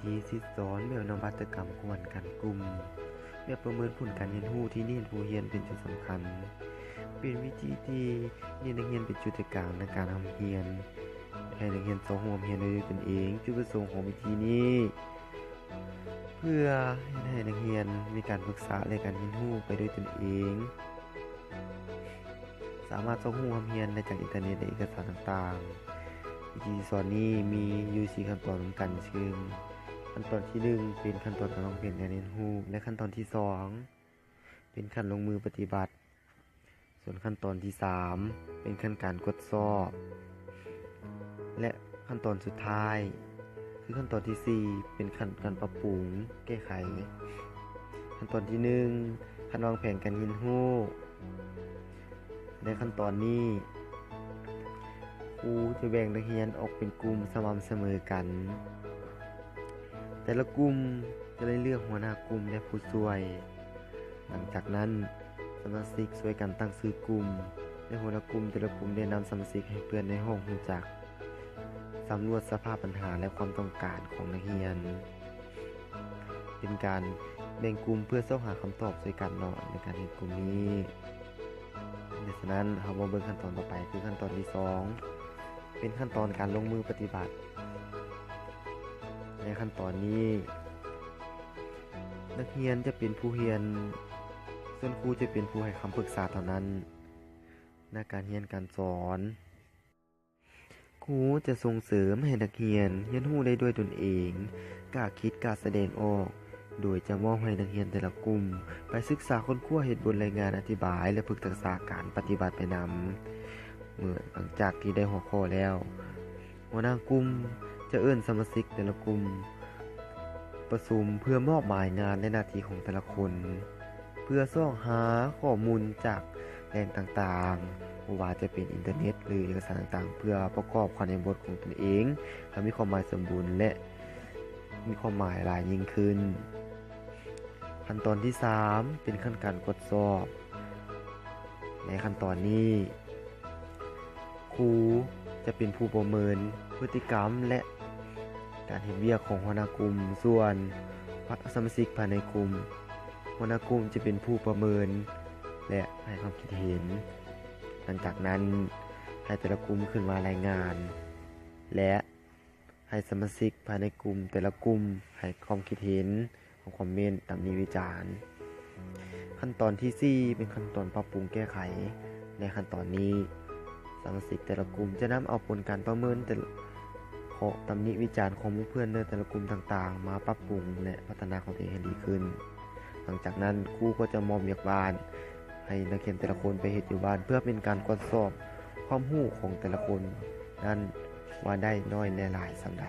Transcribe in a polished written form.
ธีสิสอนแบบนวัตกรรมกวนกันกลุ่มแบบประเมินผลการเรียนรู้ที่เน้นผู้เรียนเป็นจุดสำคัญเป็นวิธีที่เน้นนักเรียนเป็นจุดกลางในการทำเรียนให้นักเรียนเข้าร่วมเรียนด้วยตนเองจุดประสงค์ของวิธีนี้เพื่อให้นักเรียนมีการศึกษาและการเรียนรู้ไปด้วยตนเองสามารถเข้าร่วมเรียนได้จากอินเทอร์เน็ตและเอกสารต่างๆวิธีสอนนี้มีอยู่4ขั้นตอนกันซึ่งขั้นตอนที่1เป็นขั้นตอนการลงเรียนเรียนรู้และขั้นตอนที่2เป็นขั้นลงมือปฏิบัติส่วนขั้นตอนที่3เป็นขั้นการทดสอบและขั้นตอนสุดท้ายคือขั้นตอนที่4เป็นขั้นการปรับปรุงแก้ไขขั้นตอนที่1ขั้นวางแผนการเรียนรู้ในขั้นตอนนี้ครูจะแบ่งนักเรียนออกเป็นกลุ่มสม่ำเสมอกันแต่ละกลุ่มจะได้เลือกหัวหน้ากลุ่มและผู้ช่วยหลังจากนั้นสมาชิกช่วยกันตั้งชื่อกลุ่มและหัวหน้ากลุ่มแต่ละกลุ่มได้นำสมาชิกให้เพื่อนในห้องรู้จักสำรวจสภาพปัญหาและความต้องการของนักเรียนเป็นการแบ่งกลุ่มเพื่อเข้าหาคำตอบด้วยกันเนาะในการเรียนกลุ่มนี้ดังนั้นเรามาเบิ่งขั้นตอนต่อไปคือขั้นตอนที่2เป็นขั้นตอนการลงมือปฏิบัติในขั้นตอนนี้นักเรียนจะเป็นผู้เรียนส่วนครูจะเป็นผู้ให้คำปรึกษาเท่านั้นในการเรียนการสอนครูจะส่งเสริมให้นักเรียนเรียนรู้ได้ด้วยตนเองกล้าคิดกล้าแสดงออกโดยจะมอบให้นักเรียนแต่ละกลุ่มไปศึกษาค้นคว้าเหตุบนรายงานอธิบายและฝึกทักษะการปฏิบัติไปนำเมื่อหลังจากที่ได้หัวข้อแล้วหัวหน้ากลุ่มจะเอิ้นสมาชิกแต่ละกลุ่มประชุมเพื่อมอบหมายงานและหน้าที่ของแต่ละคนเพื่อสร้างหาข้อมูลจากแหล่งต่างๆไม่ว่าจะเป็นอินเทอร์เน็ตหรือเอกสารต่างๆเพื่อประกอบความในบทของตนเองให้มีความหมายสมบูรณ์และมีความหมายหลายยิ่งขึ้นขั้นตอนที่3เป็นขั้นการทดสอบในขั้นตอนนี้ครูจะเป็นผู้ประเมินพฤติกรรมและการเฮ็ดเวียกของหัวหน้ากลุ่มส่วนสมาชิกภายในกลุ่มหัวหน้ากลุ่มจะเป็นผู้ประเมินและให้ความคิดเห็นหลังจากนั้นให้แต่ละกลุ่มขึ้นมารายงานและให้สมาชิกภายในกลุ่มแต่ละกลุ่มให้ความคิดเห็นของคอมเมนต์ตำหนิวิจารณ์ขั้นตอนที่4เป็นขั้นตอนปรับปรุงแก้ไขในขั้นตอนนี้สมาชิกแต่ละกลุ่มจะนำเอาผลการประเมินแต่ข้อตำหนิวิจารณ์ของเพื่อนในแต่ละกลุ่มต่างๆมาปรับปรุงและพัฒนาของตัวเองให้ดีขึ้นหลังจากนั้นครูก็จะมอบเวียกบ้านให้นักเรียนแต่ละคนไปเฮ็ดอยู่บ้านเพื่อเป็นการทดสอบความรู้ของแต่ละคนนั้นว่าได้น้อยและหลายส่ำใด